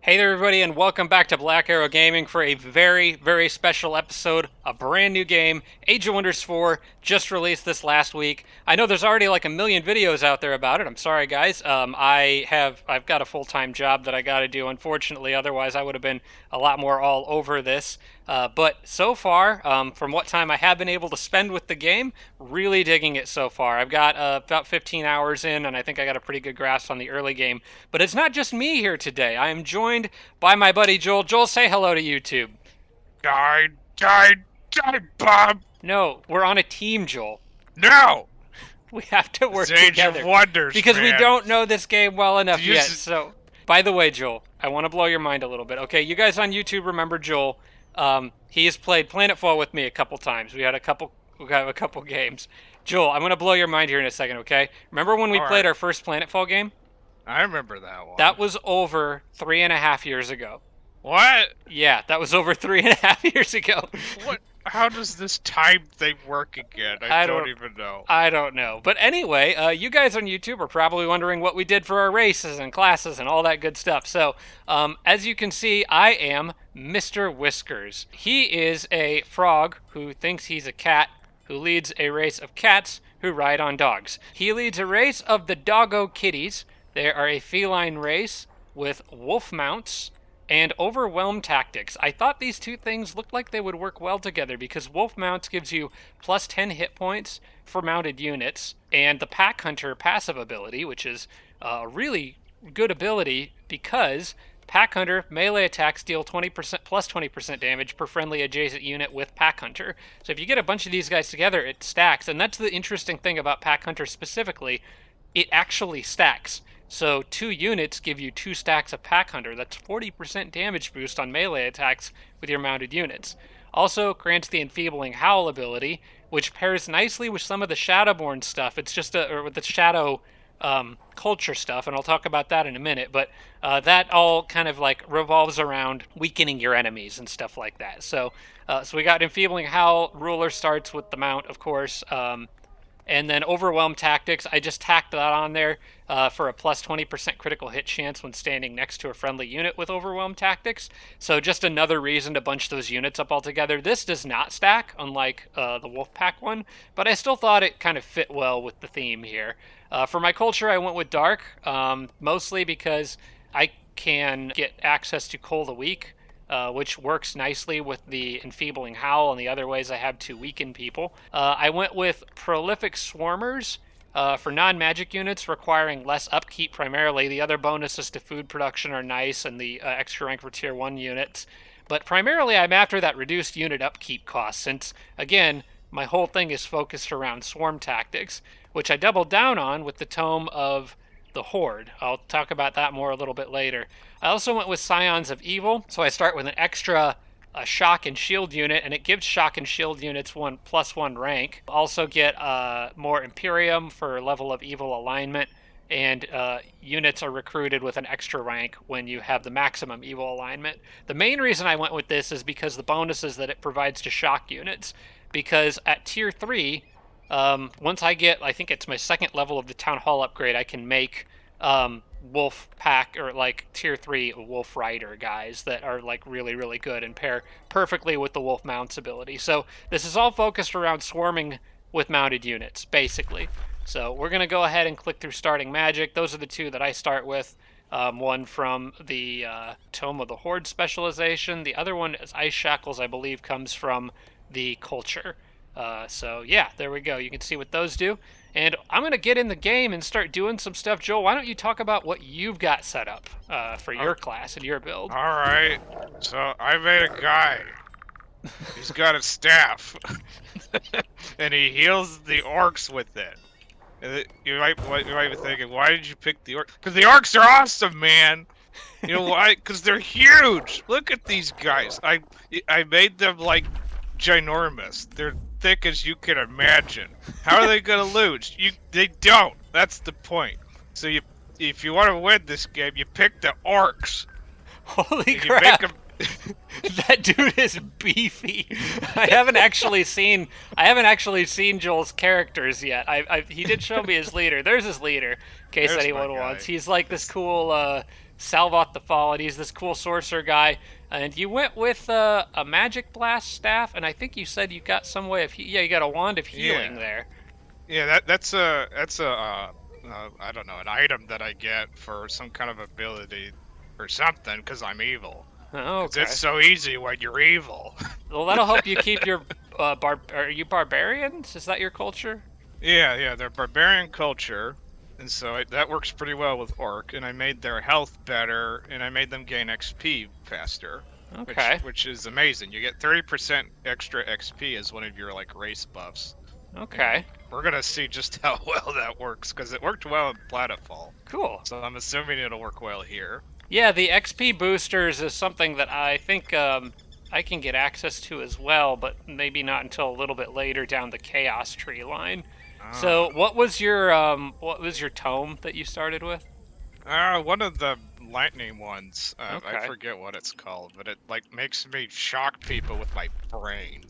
Hey there, everybody, and welcome back to Black Arrow Gaming for a very, very special episode. A brand new game, Age of Wonders 4, just released this last week. I know there's already like a million videos out there about it. I'm sorry, guys. I've got a full-time job that I got to do, unfortunately. Otherwise, I would have been a lot more all over this. But so far, from what time I have been able to spend with the game, really digging it so far. I've got about 15 hours in, and I think I got a pretty good grasp on the early game. But it's not just me here today. I am joined by my buddy Joel. Joel, say hello to YouTube. Die, Bob! No, we're on a team, Joel. No! We have to It's work Age of together Wonders, because we man. don't know this game well enough You yet. s- So, by the way, Joel, I want to blow your mind a little bit. Okay, you guys on YouTube remember Joel? He has played Planetfall with me a couple times. We got a couple games. Joel, I'm gonna blow your mind here in a second. Okay, remember when we played Alright, our first Planetfall game? I remember that one. That was over 3.5 years ago. What? Yeah, that was over 3.5 years ago. What? How does this time thing work again? I I don't don't even know. I don't know. But anyway, you guys on YouTube are probably wondering what we did for our races and classes and all that good stuff. So, as you can see, I am Mr. Whiskers. He is a frog who thinks he's a cat who leads a race of cats who ride on dogs. He leads a race of the Doggo Kitties. They are a feline race with wolf mounts and overwhelm tactics. I thought these two things looked like they would work well together because wolf mounts gives you plus 10 hit points for mounted units, and the pack hunter passive ability, which is a really good ability because pack hunter melee attacks deal 20% plus 20% damage per friendly adjacent unit with pack hunter. So if you get a bunch of these guys together, it stacks, and that's the interesting thing about pack hunter specifically. It actually stacks. So 2 units give you 2 stacks of Pack Hunter. That's 40% damage boost on melee attacks with your mounted units. Also grants the Enfeebling Howl ability, which pairs nicely with some of the Shadowborn stuff. It's just or with the Shadow culture stuff, and I'll talk about that in a minute. But that all kind of like revolves around weakening your enemies and stuff like that. So we got Enfeebling Howl. Ruler starts with the mount, of course. And then Overwhelm Tactics, I just tacked that on there for a plus 20% critical hit chance when standing next to a friendly unit with Overwhelm Tactics. So just another reason to bunch those units up all together. This does not stack, unlike the Wolfpack one, but I still thought it kind of fit well with the theme here. For my culture, I went with Dark, mostly because I can get access to Coal the Weak, which works nicely with the Enfeebling Howl and the other ways I have to weaken people. I went with Prolific Swarmers for non magic units requiring less upkeep primarily. The other bonuses to food production are nice and the extra rank for tier 1 units. But primarily, I'm after that reduced unit upkeep cost since, again, my whole thing is focused around swarm tactics, which I doubled down on with the Tome of the Horde. I'll talk about that more a little bit later. I also went with Scions of Evil, so I start with an extra shock and shield unit, and it gives shock and shield units one plus one rank. Also get more Imperium for level of evil alignment, and units are recruited with an extra rank when you have the maximum evil alignment. The main reason I went with this is because the bonuses that it provides to shock units. Because at tier 3, once I get, I think it's my second level of the Town Hall upgrade, I can make wolf pack or like tier 3 wolf rider guys that are like really, really good and pair perfectly with the wolf mounts ability. So this is all focused around swarming with mounted units, basically. So we're going to go ahead and click through starting magic. Those are the two that I start with. One from the Tome of the Horde specialization. The other one is Ice Shackles, I believe, comes from the culture. So yeah, there we go. You can see what those do. And I'm going to get in the game and start doing some stuff. Joel, why don't you talk about what you've got set up for Uh, your class and your build? Alright, so I made a guy. He's got a staff. And he heals the orcs with it. You might be thinking, why did you pick the orcs? Because the orcs are awesome, man! You know why? Because they're huge! Look at these guys. I made them, like, ginormous. They're thick as you can imagine. How are they gonna lose? They don't. That's the point. So if you want to win this game, you pick the orcs. Holy And you make crap! them. That dude is beefy. I haven't actually seen Joel's characters yet. He did show me his leader. There's his leader, in case There's my anyone wants. guy. He's like this It's cool Salvat the Fallen. He's this cool sorcerer guy. And you went with a magic blast staff, and I think you said you got some way of yeah, you got a wand of healing yeah. there. Yeah, that's a I don't know, an item that I get for some kind of ability or something because I'm evil. Oh, Because it's okay. so easy when you're evil. Well, that'll help you keep your Are you barbarians? Is that your culture? Yeah, they're barbarian culture, and so that works pretty well with orc. And I made their health better, and I made them gain XP faster, which Okay. which is amazing. You get 30% extra XP as one of your like race buffs, and Okay. we're gonna see just how well that works because it worked well in Planetfall. Cool. So I'm assuming it'll work well here. Yeah, the XP boosters is something that I think I can get access to as well, but maybe not until a little bit later down the chaos tree line. So, Ah, what was your tome that you started with? one of the lightning ones. I Okay. forget what it's called, but it like makes me shock people with my brain.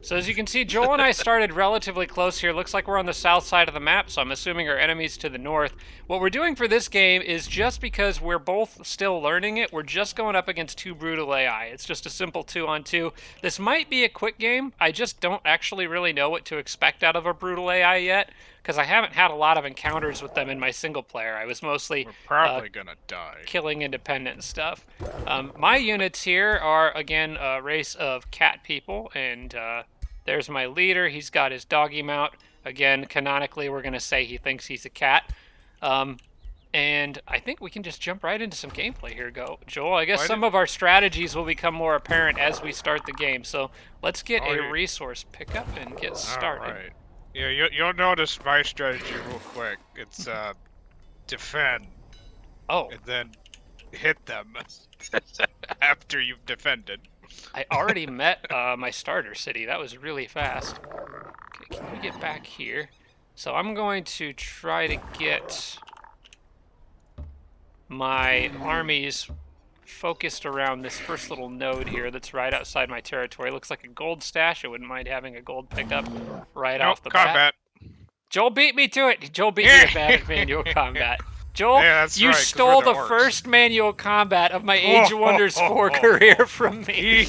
So as you can see, Joel and I started relatively close here. Looks like we're on the south side of the map, so I'm assuming our enemies to the north. What we're doing for this game is just because we're both still learning it, we're just going up against two brutal AI. It's just a simple 2-on-2. This might be a quick game. I just don't actually really know what to expect out of a brutal AI yet, because I haven't had a lot of encounters with them in my single player. I was mostly We're probably gonna die. killing independent stuff. My units here are, again, a race of cat people, and there's my leader. He's got his doggy mount. Again, canonically, we're going to say he thinks he's a cat. Um, and I think we can just jump right into some gameplay here, Joel. I guess Why some did? of our strategies will become more apparent as we start the game. So let's get Oh, a resource pickup and get all started. right. Yeah, you'll notice my strategy real quick. It's defend Oh, and then hit them after you've defended. I already met my starter city. That was really fast. Okay, can we get back here? So I'm going to try to get my armies focused around this first little node here that's right outside my territory. Looks like a gold stash. I wouldn't mind having a gold pickup right Nope, off the bat. combat. Joel beat me to it. Joel beat me to manual combat. Joel, Yeah, that's you right, because we're stole the the orcs. first manual combat of my Age of Wonders 4 career from me.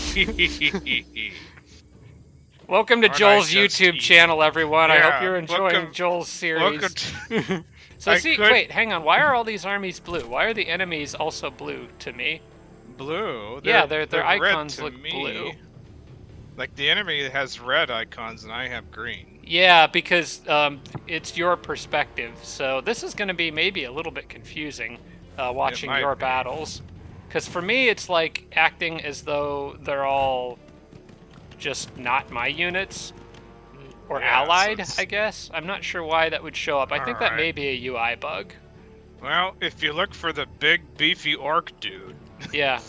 Welcome to Aren't I Joel's just YouTube channel, everyone. I hope Yeah, you're enjoying Joel's welcome series. to, So I see, could wait, hang on. Why are all these armies blue? Why are the enemies also blue to me? blue. Yeah, They're their red icons to look me. blue. Like the enemy has red icons and I have green. Yeah, because it's your perspective. So this is going to be maybe a little bit confusing watching might your be. battles. Because for me, it's like acting as though they're all just not my units or Yeah, so allied, it's- I guess. I'm not sure why that would show up. I think that Alright. may be a UI bug. Well, if you look for the big beefy orc dude, Yeah.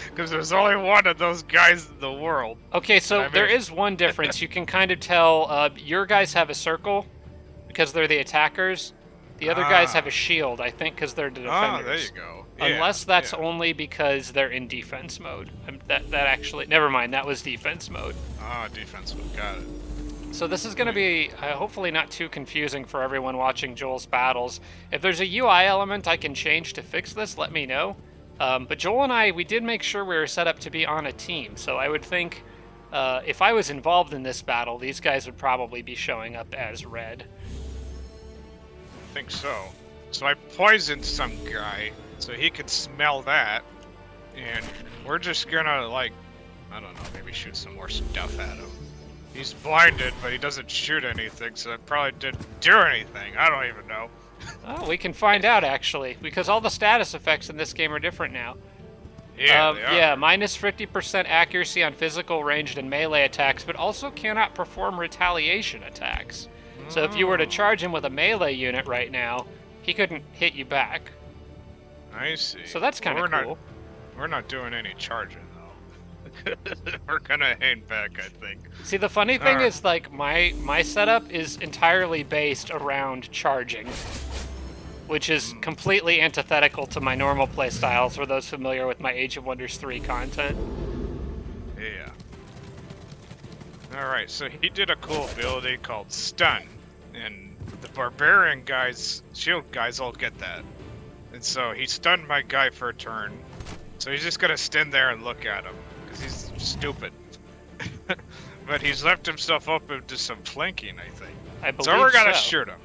because there's only one of those guys in the world. Okay, so I mean- there is one difference. You can kind of tell your guys have a circle because they're the attackers. The other guys have a shield, I think, because they're the defenders. Oh, there you go. Yeah, Unless that's yeah. only because they're in defense mode. That actually, never mind. That was defense mode. Ah, defensive. Got it. So this is going to be hopefully not too confusing for everyone watching Joel's battles. If there's a UI element I can change to fix this, let me know. But Joel and I, we did make sure we were set up to be on a team. So I would think if I was involved in this battle, these guys would probably be showing up as red. I think so. So I poisoned some guy so he could smell that, and we're just gonna like, I don't know, maybe shoot some more stuff at him. He's blinded, but he doesn't shoot anything, so that probably didn't do anything. I don't even know. Oh, we can find out actually, because all the status effects in this game are different now. Yeah, they are. Yeah, minus 50% accuracy on physical, ranged, and melee attacks, but also cannot perform retaliation attacks. So if you were to charge him with a melee unit right now, he couldn't hit you back. I see. So that's kind of cool. We're not doing any charging though. We're gonna hang back, I think. See, the funny thing Alright. is, like, my setup is entirely based around charging, which is completely antithetical to my normal playstyles for those familiar with my Age of Wonders 3 content. Alright, so he did a cool ability called Stun. And the barbarian guys, shield guys all get that. And so he stunned my guy for a turn. So he's just gonna stand there and look at him. Because he's stupid. But he's left himself open to some flanking, I think. I believe So we're gonna so. shoot him.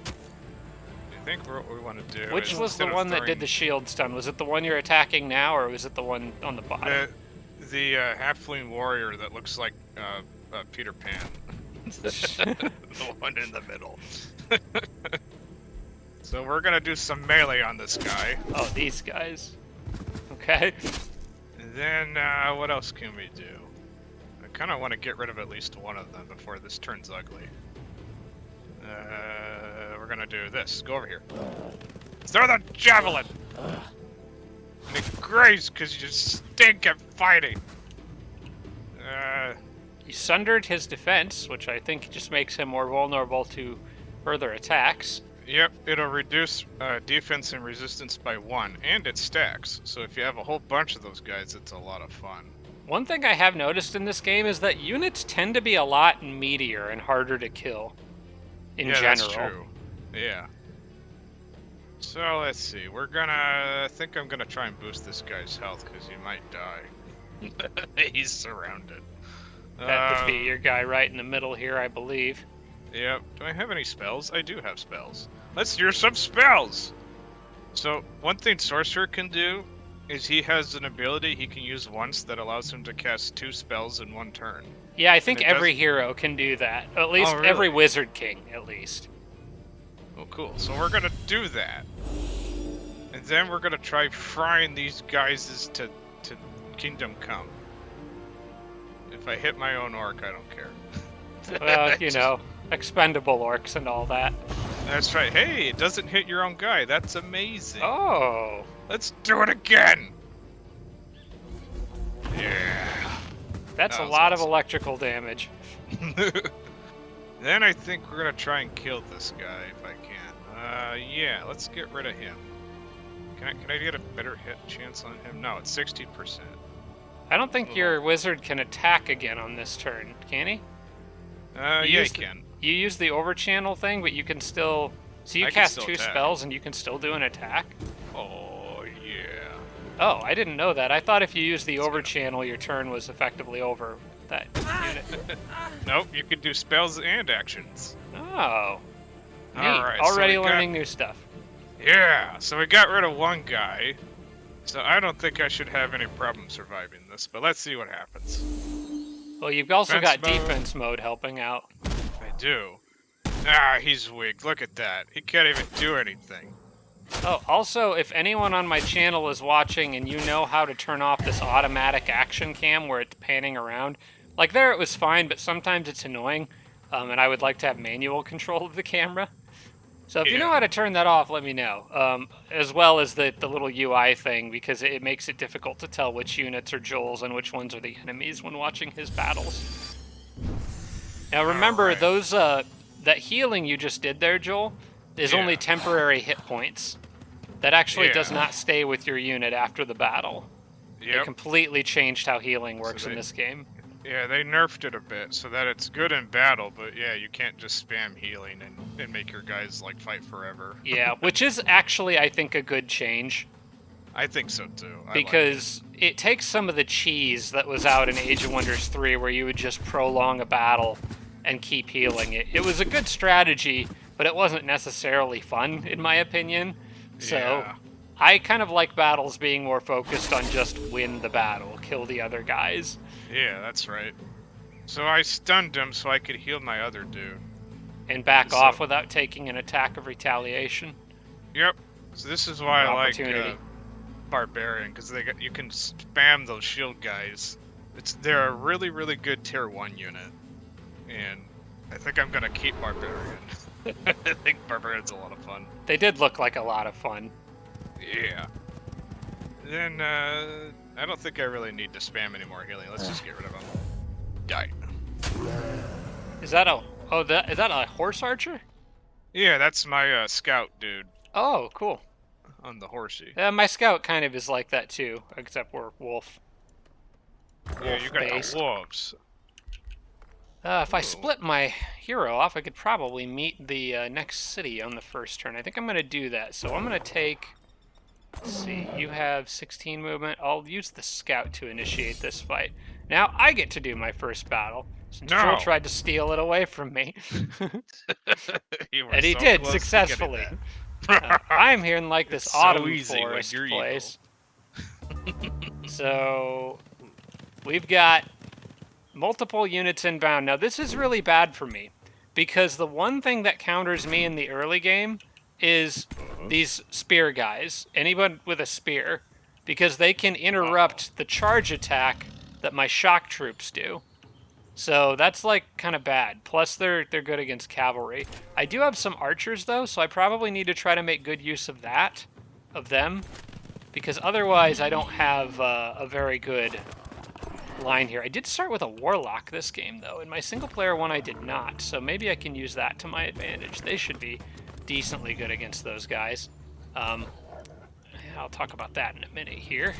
I think what we want to do Which is was the instead of one that did throwing the shield stun? Was it the one you're attacking now, or was it the one on the bottom? the halfling warrior that looks like Peter Pan. The one in the middle. So we're gonna do some melee on this guy. Oh, these guys. Okay. And then what else can we do? I kind of want to get rid of at least one of them before this turns ugly. We're gonna do this. Go over here. Throw the javelin! And it grazed because you stink at fighting. You sundered his defense, which I think just makes him more vulnerable to further attacks. Yep, it'll reduce defense and resistance by 1, and it stacks. So if you have a whole bunch of those guys, it's a lot of fun. One thing I have noticed in this game is that units tend to be a lot meatier and harder to kill in general. That's true. Yeah. So let's see. I think I'm gonna try and boost this guy's health because he might die. He's surrounded. That would be your guy right in the middle here, I believe. Yep. Do I have any spells? I do have spells. Let's hear some spells! So, one thing Sorcerer can do is he has an ability he can use once that allows him to cast 2 spells in 1 turn. Yeah, I think And it every does- hero can do that. At least really? every Wizard King, at least. Oh, cool. So we're gonna do that. And then we're gonna try frying these guys to Kingdom Come. If I hit my own orc, I don't care. Well, you know, expendable orcs and all that. That's right. Hey, it doesn't hit your own guy. That's amazing. Oh. Let's do it again. Yeah. That's That a was lot of awesome. electrical damage. Then I think we're gonna try and kill this guy if I can. Yeah, let's get rid of him. Can I get a better hit chance on him? No, it's 60%. I don't think your wizard can attack again on this turn, can he? You Yeah, he use the- can. You use the overchannel thing, but you can still... So you I can cast still 2 attack. spells and you can still do an attack? Oh, yeah. Oh, I didn't know that. I thought if you used the overchannel, your turn was effectively over that unit. Nope, you can do spells and actions. Oh. Neat. Alright, so Already we got- learning new stuff. Yeah, so we got rid of one guy. So I don't think I should have any problem surviving this, but let's see what happens. Well, you've also got Defense mode. defense mode helping out. I do. Ah, he's weak. Look at that. He can't even do anything. Oh, also, if anyone on my channel is watching and you know how to turn off this automatic action cam where it's panning around, like there it was fine, but sometimes it's annoying, and I would like to have manual control of the camera. So if you know Yeah. how to turn that off, let me know. As well as the little UI thing, because it makes it difficult to tell which units are Joel's and which ones are the enemies when watching his battles. Now remember, Alright. those that healing you just did there, Joel, is only Yeah. temporary hit points. That actually does Yeah. not stay with your unit after the battle. It Yep. completely changed how healing works in they- this game. Yeah, they nerfed it a bit so that it's good in battle, but yeah, you can't just spam healing and make your guys like fight forever. Yeah, which is actually, I think, a good change. I think so too. I like Because it takes some of the cheese that was out in Age of Wonders 3 where you would just prolong a battle and keep healing it. It was a good strategy, but it wasn't necessarily fun, in my opinion. So Yeah. I kind of like battles being more focused on just win the battle, kill the other guys. Yeah, that's right. So I stunned him so I could heal my other dude. And back So- off without taking an attack of retaliation. Yep. So this is why I like Opportunity. Barbarian, because you can spam those shield guys. They're a really, really good tier 1 unit. And I think I'm gonna keep Barbarian. I think Barbarian's a lot of fun. They did look like a lot of fun. Yeah. Then, I don't think I really need to spam any more healing. Let's just get rid of him. Die. Is that a... Oh, is that a horse archer? Yeah, that's my scout dude Oh, cool. on the horsey. My scout kind of is like that too, except we're wolf. Yeah, you got the wolf-based. wolves. If I Ooh. split my hero off, I could probably meet the next city on the first turn. I think I'm going to do that. So I'm going to take... Let's see, you have 16 movement. I'll use the scout to initiate this fight. Now I get to do my first battle, since Joel No! tried to steal it away from me. You were And he so did, close to getting successfully. that. I'm here in like this It's so autumn easy when forest you're evil. place. So we've got multiple units inbound. Now this is really bad for me, because the one thing that counters me in the early game is these spear guys. Anyone with a spear, because they can Uh-oh. interrupt the charge attack that my shock troops do. So that's like kind of bad. Plus they're good against cavalry. I do have some archers though, so I probably need to try to make good use of them, because otherwise I don't have a very good line here. I did start with a warlock this game though. In my single player one I did not, so maybe I can use that to my advantage. They should be decently good against those guys. I'll talk about that in a minute here.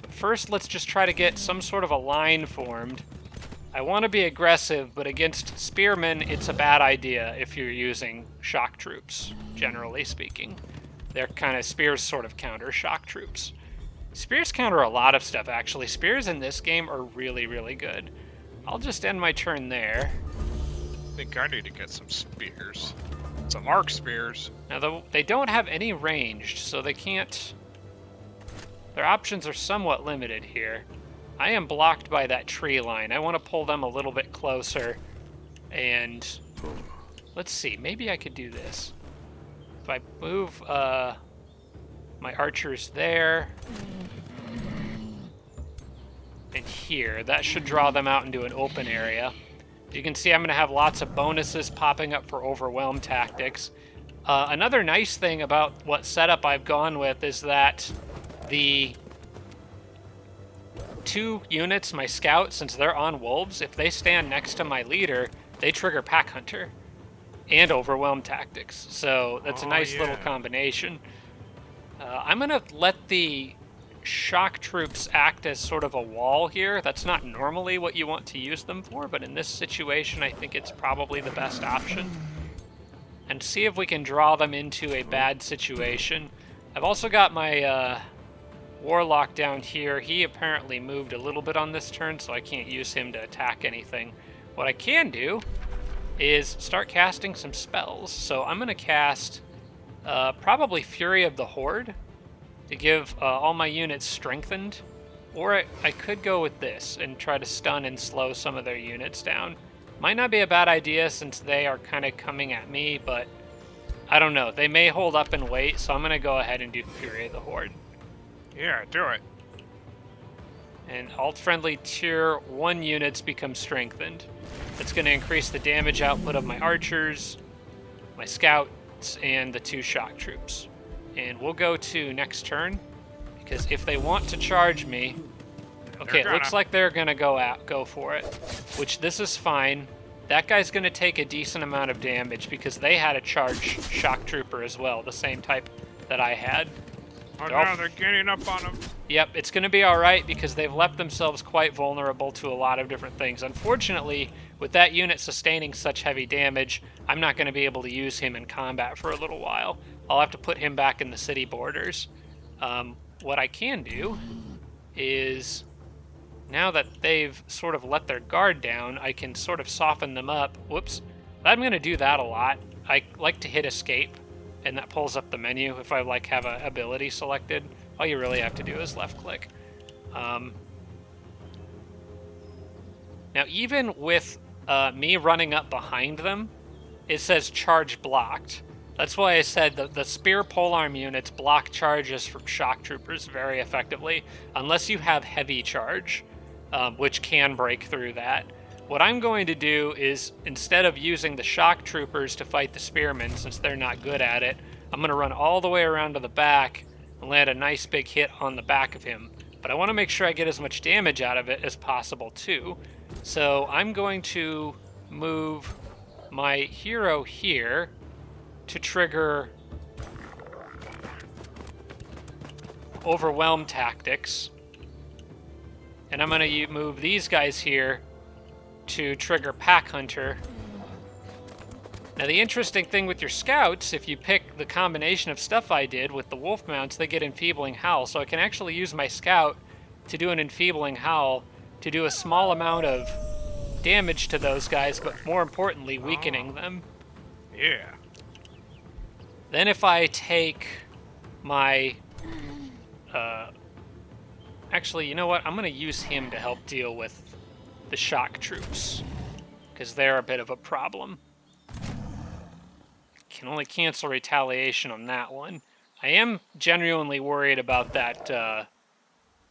But first, let's just try to get some sort of a line formed. I want to be aggressive, but against spearmen, it's a bad idea if you're using shock troops, generally speaking. They're kind of, spears sort of counter shock troops. Spears counter a lot of stuff, actually. Spears in this game are really, really good. I'll just end my turn there. I think I need to get some spears. Some arc spears. Now, they don't have any ranged, so they can't... Their options are somewhat limited here. I am blocked by that tree line. I want to pull them a little bit closer. And let's see, maybe I could do this. If I move my archers there and here, that should draw them out into an open area. You can see I'm going to have lots of bonuses popping up for overwhelm tactics. Another nice thing about what setup I've gone with is that the 2 units, my scouts, since they're on wolves, if they stand next to my leader, they trigger pack hunter and overwhelm tactics. So that's a nice little combination. I'm going to let the shock troops act as sort of a wall here. That's not normally what you want to use them for, but in this situation, I think it's probably the best option. And see if we can draw them into a bad situation. I've also got my warlock down here. He apparently moved a little bit on this turn, so I can't use him to attack anything. What I can do is start casting some spells. So I'm going to cast probably Fury of the Horde to give all my units strengthened. Or I could go with this and try to stun and slow some of their units down. Might not be a bad idea since they are kind of coming at me, but I don't know. They may hold up and wait, so I'm going to go ahead and do Fury of the Horde. Yeah, do it. And alt-friendly tier 1 units become strengthened. That's going to increase the damage output of my archers, my scouts, and the 2 shock troops. And we'll go to next turn, because if they want to charge me... Okay, it looks like they're going to go for it, which this is fine. That guy's going to take a decent amount of damage because they had a charge shock trooper as well, the same type that I had. Oh no, they're getting up on him. Yep, it's going to be alright because they've left themselves quite vulnerable to a lot of different things. Unfortunately, with that unit sustaining such heavy damage, I'm not going to be able to use him in combat for a little while. I'll have to put him back in the city borders. What I can do is, now that they've sort of let their guard down, I can sort of soften them up. Whoops. I'm going to do that a lot. I like to hit escape, and that pulls up the menu if I like have an ability selected. All you really have to do is left click. Now even with me running up behind them, it says charge blocked. That's why I said the spear polearm units block charges from shock troopers very effectively, unless you have heavy charge, which can break through that. What I'm going to do is, instead of using the shock troopers to fight the spearmen, since they're not good at it, I'm going to run all the way around to the back and land a nice big hit on the back of him. But I want to make sure I get as much damage out of it as possible too. So I'm going to move my hero here to trigger overwhelm tactics. And I'm going to move these guys here to trigger Pack Hunter. Now, the interesting thing with your scouts, if you pick the combination of stuff I did with the wolf mounts, they get Enfeebling Howl. So I can actually use my scout to do an Enfeebling Howl to do a small amount of damage to those guys, but more importantly, weakening them. Yeah. Then if I take my... actually, you know what? I'm going to use him to help deal with the shock troops, because they're a bit of a problem. Can only cancel retaliation on that one. I am genuinely worried about that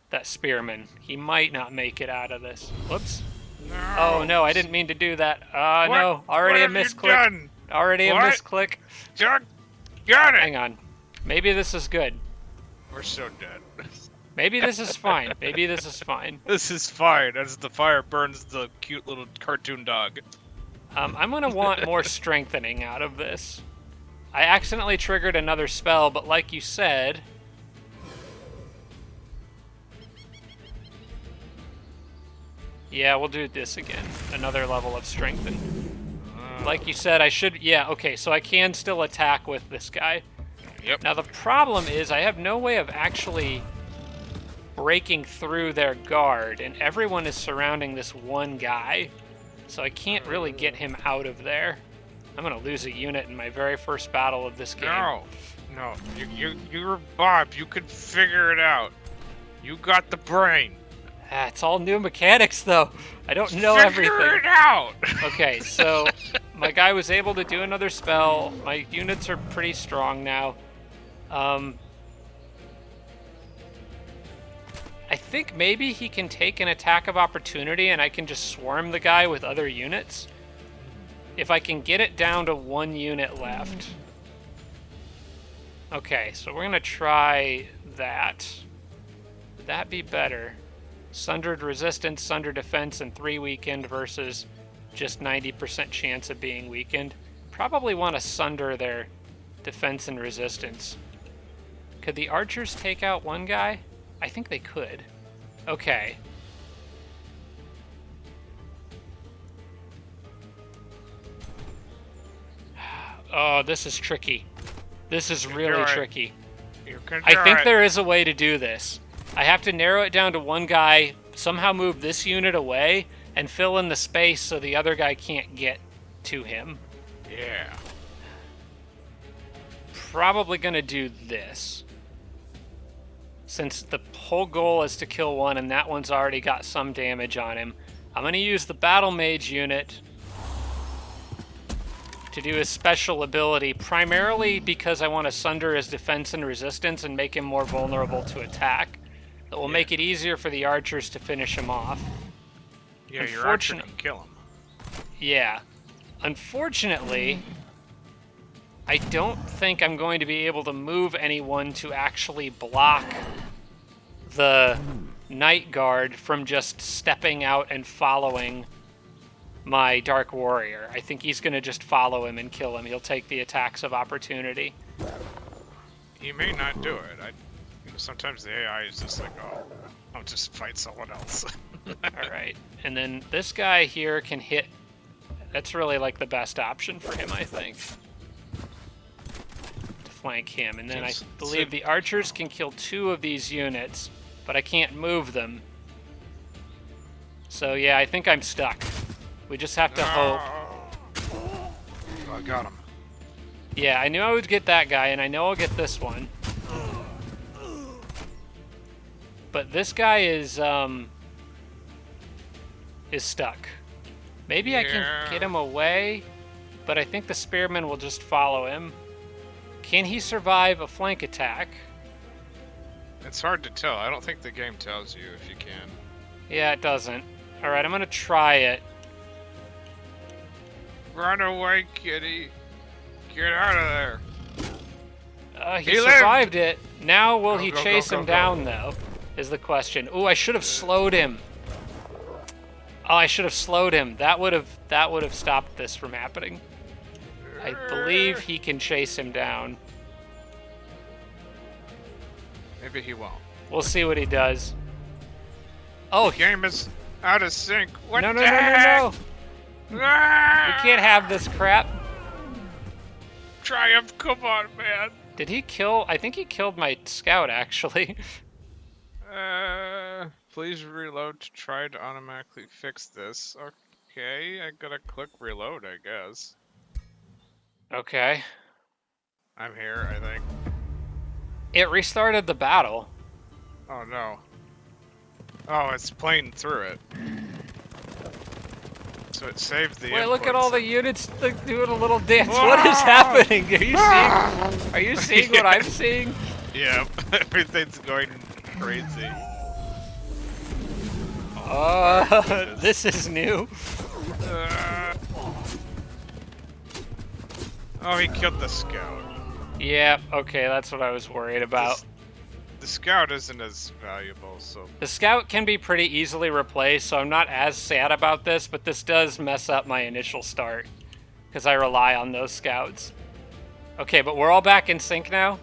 that spearman. He might not make it out of this. Whoops. No. Oh no, I didn't mean to do that. No, What already a have you misclick. done? Already a What? misclick. Got it. Hang on. Maybe this is good. We're so dead. Maybe this is fine. Maybe this is fine. This is fine as the fire burns the cute little cartoon dog. I'm gonna want more strengthening out of this. I accidentally triggered another spell, but like you said... Yeah, we'll do this again. Another level of strengthen. Like you said, I should... Yeah, okay, so I can still attack with this guy. Yep. Now the problem is I have no way of actually breaking through their guard, and everyone is surrounding this one guy. So I can't really get him out of there. I'm gonna lose a unit in my very first battle of this game. No, you're Bob. You can figure it out. You got the brain. It's all new mechanics, though. I don't know Figure everything. it out. Okay, so my guy was able to do another spell. My units are pretty strong now. I think maybe he can take an attack of opportunity and I can just swarm the guy with other units. If I can get it down to 1 unit left. Okay, so we're going to try that. Would that be better? Sundered resistance, sundered defense, and 3 weakened versus just 90% chance of being weakened. Probably want to sunder their defense and resistance. Could the archers take out one guy? I think they could. Okay. Oh, this is tricky. This is really tricky. I think there is a way to do this. I have to narrow it down to one guy, somehow move this unit away, and fill in the space so the other guy can't get to him. Yeah. Probably gonna do this. Since the whole goal is to kill one and that one's already got some damage on him, I'm gonna use the Battle Mage unit to do his special ability, primarily because I want to sunder his defense and resistance and make him more vulnerable to attack. That will make it easier for the archers to finish him off. Yeah, your archer can kill him. Yeah. Unfortunately, I don't think I'm going to be able to move anyone to actually block the Night Guard from just stepping out and following my Dark Warrior. I think he's going to just follow him and kill him. He'll take the attacks of opportunity. He may not do it. Sometimes the AI is just like, oh, I'll just fight someone else. Alright, and then this guy here can hit... That's really like the best option for him, I think. To flank him. And then I believe the archers can kill 2 of these units, but I can't move them. So yeah, I think I'm stuck. We just have to hope. Oh, I got him. Yeah, I knew I would get that guy, and I know I'll get this one. But this guy is stuck. Maybe I can get him away, but I think the spearman will just follow him. Can he survive a flank attack? It's hard to tell. I don't think the game tells you if you can. Yeah, it doesn't. Alright, I'm gonna try it. Run away, kitty. Get out of there. He survived it. Now will he chase him down, though, is the question. Ooh, I should have slowed him. Oh, I should have slowed him. That would have stopped this from happening. I believe he can chase him down. Maybe he won't. We'll see what he does. Oh, The game is out of sync. What no, the no, no, no, heck? no. We can't Ah! have this crap. Triumph, come on, man. Did he kill? I think he killed my scout, actually. Please reload to try to automatically fix this. Okay, I gotta click reload, I guess. Okay. I'm here, I think. It restarted the battle. Oh no. Oh, it's playing through it. So it saved the Wait, inputs. look at all the units like, doing a little dance. Whoa! What is happening? Are you seeing what I'm seeing? Yeah, everything's going crazy. This is new. Oh, he killed the scout. Yeah, okay, that's what I was worried about. The scout isn't as valuable, so... The scout can be pretty easily replaced, so I'm not as sad about this, but this does mess up my initial start, because I rely on those scouts. Okay, but we're all back in sync now?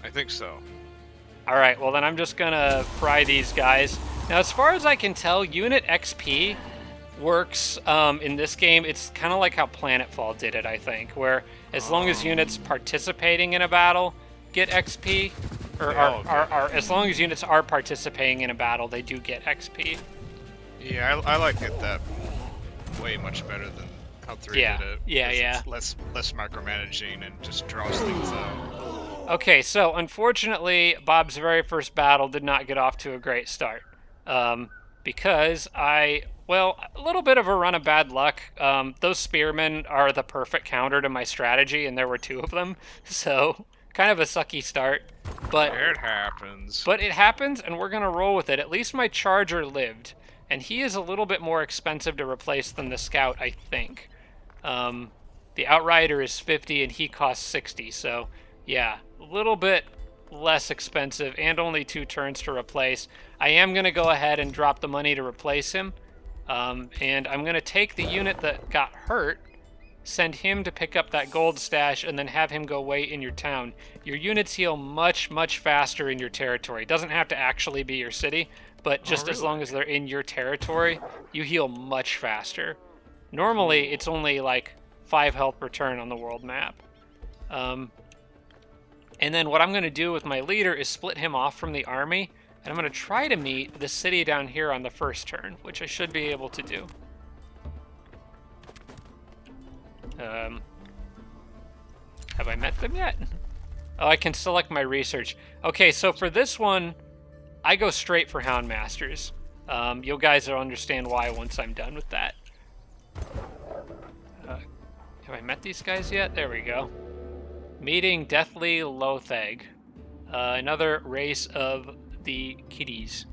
I think so. Alright, well then I'm just gonna fry these guys. Now, as far as I can tell, unit XP works in this game. It's kind of like how Planetfall did it, I think, where as long as units participating in a battle get XP, or as long as units are participating in a battle, they do get XP. Yeah, I like it that way much better than how 3 did it. Yeah. It's less micromanaging and just draws things out. Okay, so unfortunately, Bob's very first battle did not get off to a great start. Because a little bit of a run of bad luck. Those spearmen are the perfect counter to my strategy, and there were 2 of them. So, kind of a sucky start. But it happens. But it happens, and we're going to roll with it. At least my charger lived. And he is a little bit more expensive to replace than the scout, I think. The outrider is 50, and he costs 60. So, yeah, a little bit less expensive and only 2 turns to replace. I am going to go ahead and drop the money to replace him. And I'm going to take the unit that got hurt, send him to pick up that gold stash, and then have him go wait in your town. Your units heal much, much faster in your territory. It doesn't have to actually be your city, but just as long as they're in your territory, you heal much faster. Normally, it's only like 5 health per turn on the world map. And then what I'm going to do with my leader is split him off from the army, and I'm going to try to meet the city down here on the first turn, which I should be able to do. Have I met them yet? Oh, I can select my research. Okay, so for this one, I go straight for Houndmasters. You guys will understand why once I'm done with that. Have I met these guys yet? There we go. Meeting Deathly Lothag. Another race of the kitties.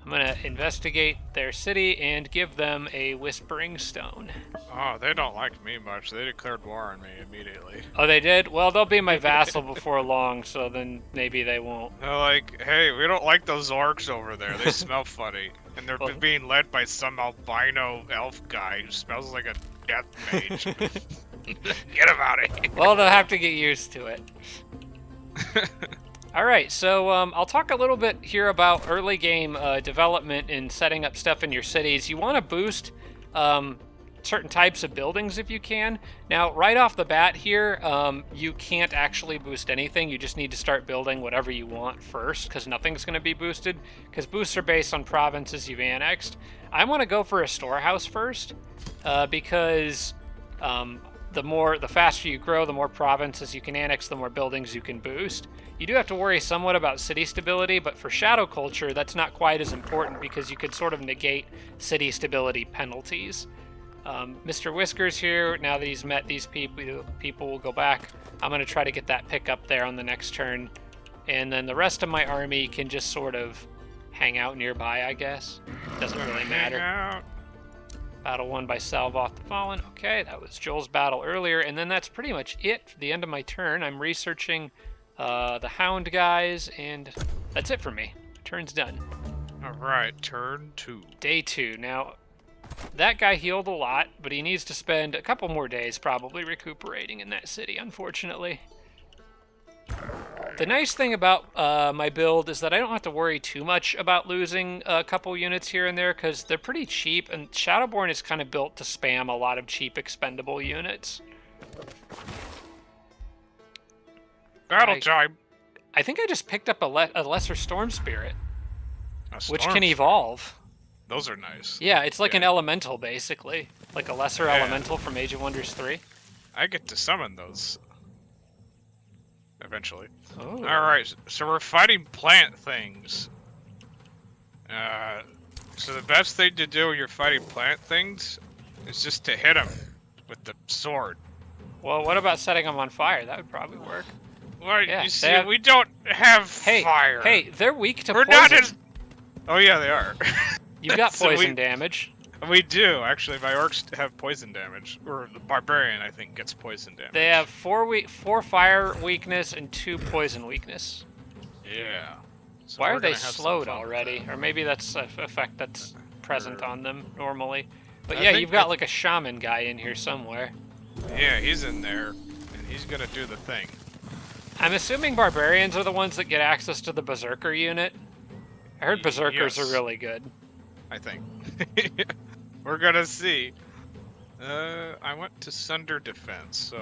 I'm gonna investigate their city and give them a Whispering Stone. Oh, they don't like me much. They declared war on me immediately. Oh, they did? Well, they'll be my vassal before long, so then maybe they won't. They're like, hey, we don't like those orcs over there. They smell funny. And they're being led by some albino elf guy who smells like a death mage. Get him out of here. Well, they'll have to get used to it. All right, so I'll talk a little bit here about early game development and setting up stuff in your cities. You want to boost certain types of buildings if you can. Now, right off the bat here, you can't actually boost anything. You just need to start building whatever you want first, because nothing's going to be boosted, because boosts are based on provinces you've annexed. I want to go for a storehouse first, because the faster you grow, the more provinces you can annex, the more buildings you can boost. You do have to worry somewhat about city stability, but for shadow culture, that's not quite as important because you could sort of negate city stability penalties. Mr. Whiskers here, now that he's met these people will go back. I'm going to try to get that pick up there on the next turn. And then the rest of my army can just sort of hang out nearby, I guess. Doesn't really matter. Battle won by Salvoth the Fallen. Okay, that was Joel's battle earlier. And then that's pretty much it for the end of my turn. I'm researching the Hound guys, and that's it for me. Turn's done. Alright, turn 2. Day 2. Now, that guy healed a lot, but he needs to spend a couple more days probably recuperating in that city, unfortunately. The nice thing about my build is that I don't have to worry too much about losing a couple units here and there because they're pretty cheap, and Shadowborn is kind of built to spam a lot of cheap expendable units. Battle time. I think I just picked up a lesser storm spirit, which can Spirit. evolve. Those are nice. Yeah, it's like an elemental basically, like a lesser Yeah. elemental from Age of Wonders 3. I get to summon those eventually. Oh. Alright, so we're fighting plant things. So the best thing to do when you're fighting plant things is just to hit them with the sword. Well, what about setting them on fire? That would probably work. Well, Yeah, you see, we don't have fire. Hey, they're weak to We're poison. not as... Oh yeah, they are. You've got So poison damage. We do, actually. My orcs have poison damage. Or the barbarian, I think, gets poison damage. They have 4 fire weakness and 2 poison weakness. Yeah. So Why we're are they gonna have some slowed fun with already? that. Or maybe that's an effect that's present on them normally. But I yeah, think you've got like a shaman guy in here somewhere. Yeah, he's in there, and he's gonna do the thing. I'm assuming barbarians are the ones that get access to the berserker unit. I heard berserkers Yes. are really good. I think. We're gonna see. I went to Sunder Defense, so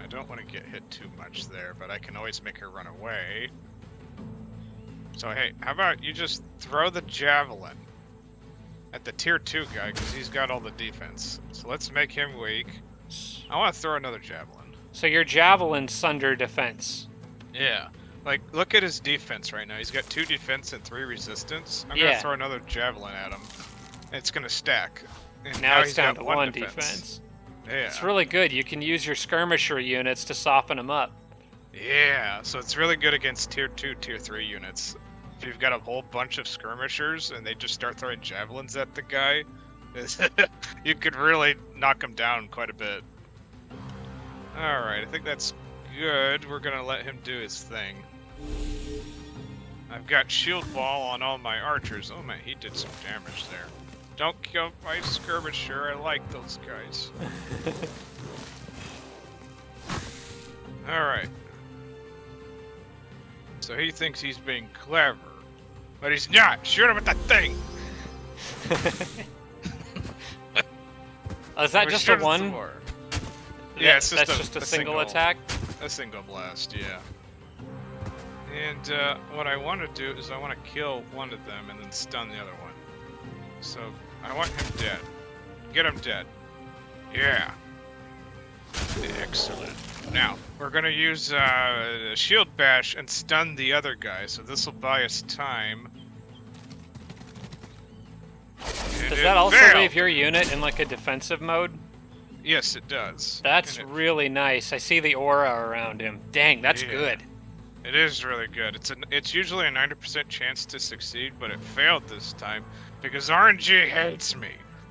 I don't want to get hit too much there, but I can always make her run away. So hey, how about you just throw the javelin at the tier 2 guy, because he's got all the defense. So let's make him weak. I want to throw another javelin. So your javelin's Sunder defense. Yeah. Like, look at his defense right now. He's got 2 defense and 3 resistance. I'm Yeah. gonna throw another javelin at him. It's gonna stack. And Now it's he's down got to 1 1 defense. defense. Yeah. It's really good. You can use your skirmisher units to soften them up. Yeah, so it's really good against tier 2, tier 3 units. If you've got a whole bunch of skirmishers and they just start throwing javelins at the guy, you could really knock him down quite a bit. Alright, I think that's good. We're gonna let him do his thing. I've got shield wall on all my archers. Oh man, he did some damage there. Don't kill my skirmisher, I like those guys. Alright. So he thinks he's being clever, but he's not. Shoot him with that thing! Oh, is that Or just shoot a him one? more. Yeah, it's That's just a single attack. A single blast, yeah. And what I want to do is I want to kill one of them and then stun the other one. So I want him dead. Get him dead. Yeah. Excellent. Now, we're going to use shield bash and stun the other guy, so this will buy us time. And Does it that also failed. leave your unit in like a defensive mode? Yes, it does. That's And really nice. I see the aura around him. Dang, that's Yeah. good. it is really good. It's usually a 90% chance to succeed, but it failed this time because RNG hates me.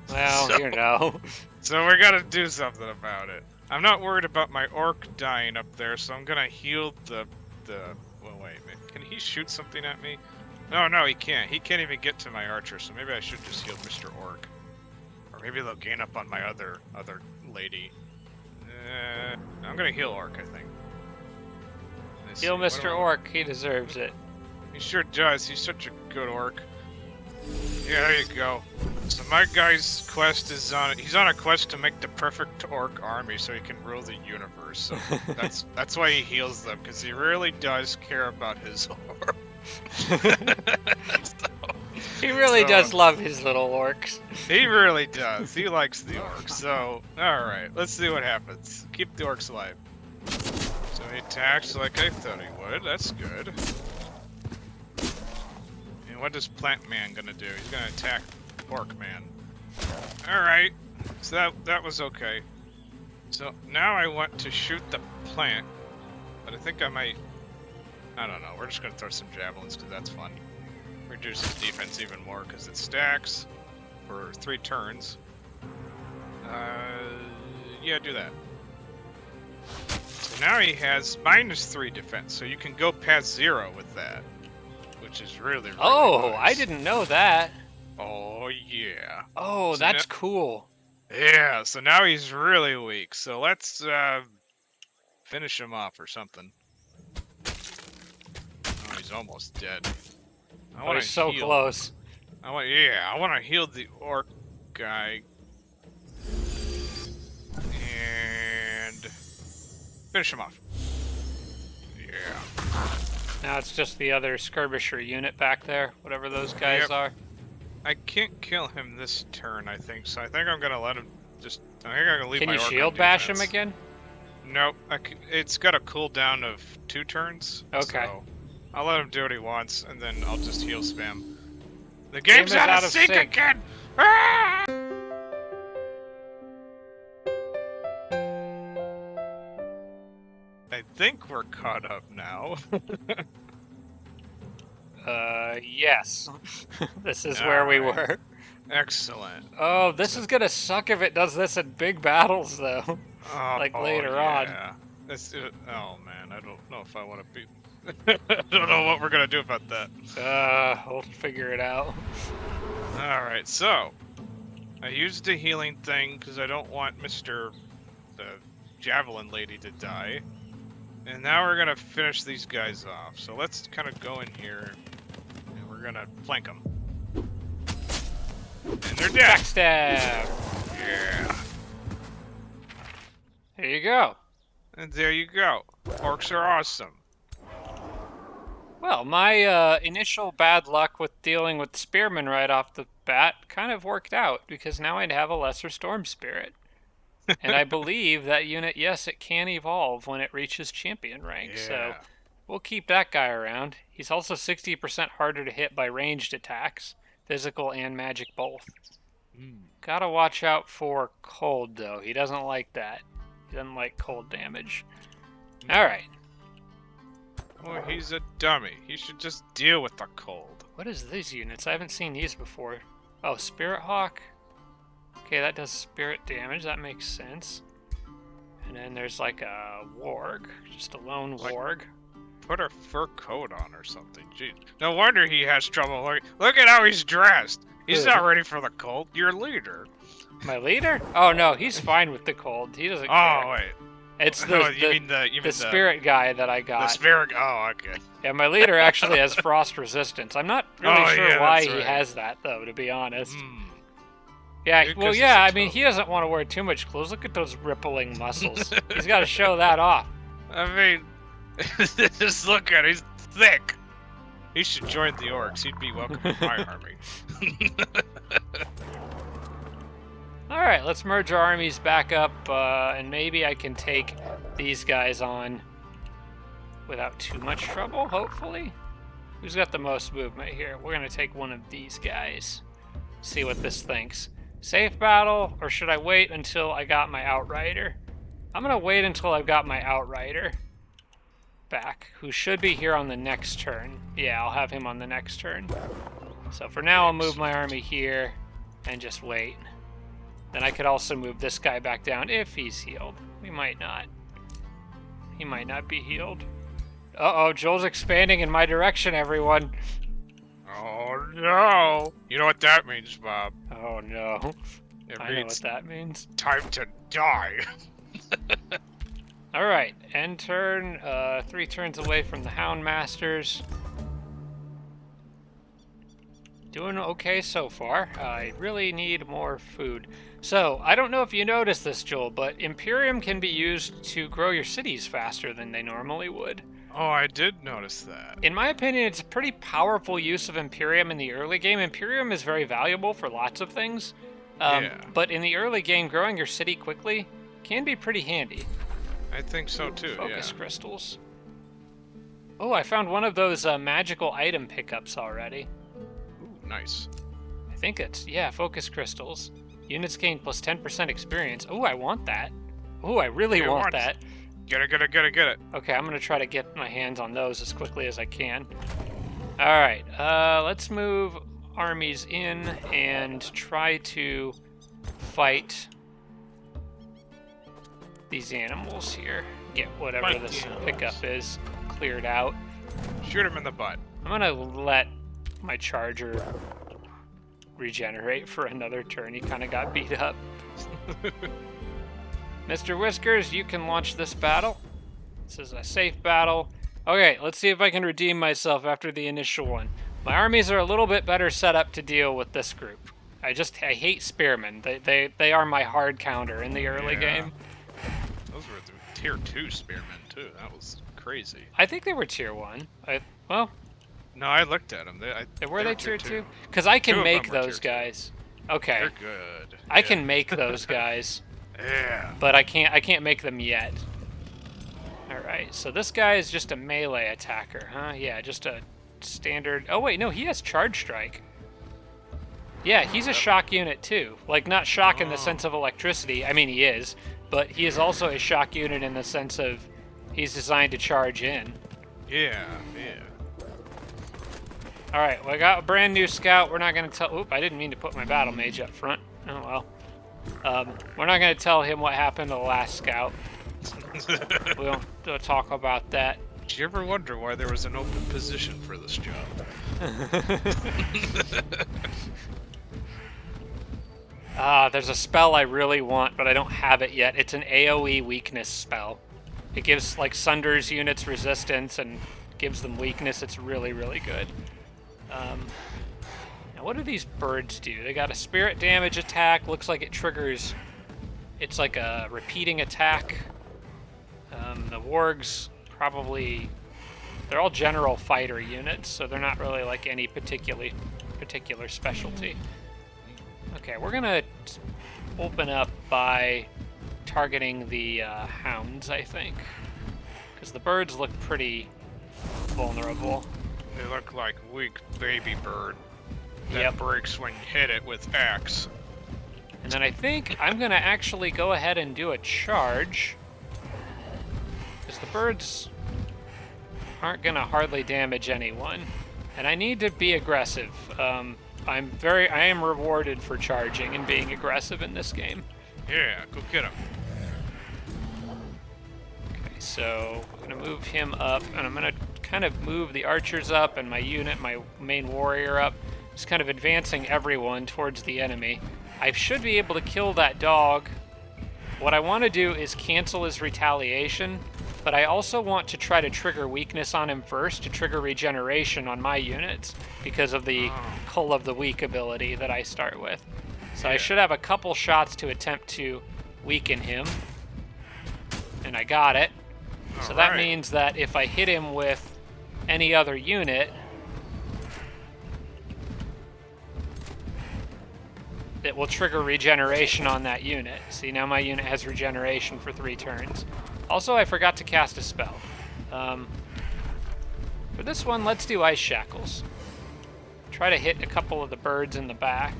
Well, So- you know. So we gotta do something about it. I'm not worried about my orc dying up there, so I'm gonna heal the. Well, wait a minute. Can he shoot something at me? No, he can't. He can't even get to my archer, so maybe I should just heal Mr. Orc. Or maybe they'll gain up on my other lady. I'm gonna heal Orc, I think. Let's Heal see, what Mr. do I- Orc. He deserves it. He sure does. He's such a good orc. Yeah, there you go. So my guy's quest is he's on a quest to make the perfect orc army so he can rule the universe. So that's why he heals them, because he really does care about his orc. He really So- does love his little orcs. He really does. He likes the orcs. So, alright, let's see what happens. Keep the orcs alive. So he attacks like I thought he would. That's good. And what is Plant Man gonna do? He's gonna attack Orc Man. Alright. So that was okay. So now I want to shoot the plant. But I think I might... I don't know. We're just gonna throw some javelins because that's fun. Reduces defense even more because it stacks for 3 turns. Yeah, do that. So now he has -3 defense, so you can go past 0 with that, which is really Oh, nice. I didn't know that. Oh yeah. Oh, So that's cool. Yeah. So now he's really weak. So let's finish him off or something. he's almost dead. I Oh, want he's to so heal. close. I want to heal the orc guy. And finish him off. Yeah. Now it's just the other skirmisher unit back there, whatever those guys Yep. are. I can't kill him this turn, I think, so I think I'm gonna let him just... I think I'm gonna leave Can my you orc on shield bash him defense. again? Nope. It's got a cooldown of 2 turns. Okay. So I'll let him do what he wants, and then I'll just heal spam. The Game game's is out out of of sync sync. again! Ah! I think we're caught up now. Yes. This is where we Alright. were. Excellent. Oh, this is gonna suck if it does this in big battles, though. Oh, Like later on. yeah. Oh man, I don't know if I want to be... I don't know what we're gonna do about that. We'll figure it out. Alright, so... I used the healing thing because I don't want the Javelin Lady to die. And now we're gonna finish these guys off. So let's kind of go in here, and we're gonna flank them. And they're dead! Backstab! Yeah. There you go. And there you go. Orcs are awesome. Well, my initial bad luck with dealing with spearmen right off the bat kind of worked out, because now I'd have a lesser storm spirit. And I believe that unit, yes, it can evolve when it reaches champion rank, so Yeah. we'll keep that guy around. He's also 60% harder to hit by ranged attacks, physical and magic both. Gotta watch out for cold, though. He doesn't like that. He doesn't like cold damage. Alright. Oh, he's a dummy. He should just deal with the cold. What is these units? I haven't seen these before. Oh, Spirit Hawk. Okay, that does spirit damage. That makes sense. And then there's like a warg. Just a lone warg. Put a fur coat on or something. Jeez. No wonder he has trouble. Look at how he's dressed. He's not ready for the cold. Your leader. My leader? Oh no, he's fine with the cold. He doesn't care. Oh, wait. It's No, the, you mean the spirit guy that I got. The spirit. Oh, okay. Yeah, my leader actually has frost resistance. I'm not really sure yeah, why that's he right. has that, though, to be honest. Hmm. Yeah, Maybe well, 'cause he's yeah, a I mean, toad. he doesn't want to wear too much clothes. Look at those rippling muscles. He's got to show that off. I mean, just look at it. He's thick. He should join the orcs. He'd be welcome in my army. All right, let's merge our armies back up, and maybe I can take these guys on without too much trouble, hopefully. Who's got the most movement here? We're going to take one of these guys. See what this thinks. Safe battle, or should I wait until I got my Outrider? I'm going to wait until I've got my Outrider back, who should be here on the next turn. Yeah, I'll have him on the next turn. So for now, I'll move my army here and just wait. Then I could also move this guy back down if he's healed. We might not. He might not be healed. Uh-oh, Joel's expanding in my direction, everyone. Oh no! You know what that means, Bob? Oh no. It I know what means that means. time to die. Alright, end turn, 3 turns away from the Hound Masters. Doing okay so far. I really need more food. So, I don't know if you noticed this, Joel, but Imperium can be used to grow your cities faster than they normally would. Oh, I did notice that. In my opinion, it's a pretty powerful use of Imperium in the early game. Imperium is very valuable for lots of things. Yeah. But in the early game, growing your city quickly can be pretty handy. I think so too, Focus yeah. crystals. Oh, I found one of those magical item pickups already. Ooh, nice. I think it's, yeah, focus crystals. Units gain plus 10% experience. Oh, I want that. Oh, I really want that. Get it, get it, get it, get it. Okay, I'm going to try to get my hands on those as quickly as I can. Alright, let's move armies in and try to fight these animals here. Get whatever this pickup is cleared out. Shoot him in the butt. I'm going to let my charger regenerate for another turn. He kind of got beat up. Mr. Whiskers, you can launch this battle. This is a safe battle. Okay, let's see if I can redeem myself after the initial one. My armies are a little bit better set up to deal with this group. I hate spearmen. They are my hard counter in the early game. Those were the tier 2 spearmen too. That was crazy. I think they were tier 1. Well, No, I looked at them. were They they were tier tier 2. 2? Cuz I Two can of them make were tier those 2. guys. Okay. They're good. I can make those guys. Yeah. But I can't make them yet. Alright, so this guy is just a melee attacker, huh? Yeah, just a standard... Oh wait, no, he has charge strike. Yeah, he's a shock unit too. Like, not shock in the sense of electricity. I mean, he is. But he is also a shock unit in the sense of he's designed to charge in. Yeah. Alright, well, I got a brand new scout. We're not going to tell... Oop, I didn't mean to put my battle mage up front. Oh, well. We're not going to tell him what happened to the last scout. We'll talk about that. Did you ever wonder why there was an open position for this job? There's a spell I really want, but I don't have it yet. It's an AoE weakness spell. It gives, like, Sunder's units resistance and gives them weakness. It's really, really good. Now, what do these birds do? They got a spirit damage attack. Looks like it triggers... It's like a repeating attack. The wargs probably... They're all general fighter units, so they're not really like any particular specialty. Okay, we're gonna open up by targeting the hounds, I think. Because the birds look pretty vulnerable. They look like weak baby bird that breaks when you hit it with axe. And then I think I'm gonna actually go ahead and do a charge. Because the birds aren't gonna hardly damage anyone. And I need to be aggressive. I am rewarded for charging and being aggressive in this game. Yeah, go get him. Okay, so I'm gonna move him up, and I'm gonna kind of move the archers up and my unit, my main warrior up, just kind of advancing everyone towards the enemy. I should be able to kill that dog. What I want to do is cancel his retaliation, but I also want to try to trigger weakness on him first to trigger regeneration on my units because of the Cull of the Weak ability that I start with. So I should have a couple shots to attempt to weaken him. And I got it. So that means that if I hit him with any other unit, it will trigger regeneration on that unit. See, now my unit has regeneration for 3 turns. Also, I forgot to cast a spell. For this one, let's do Ice Shackles. Try to hit a couple of the birds in the back.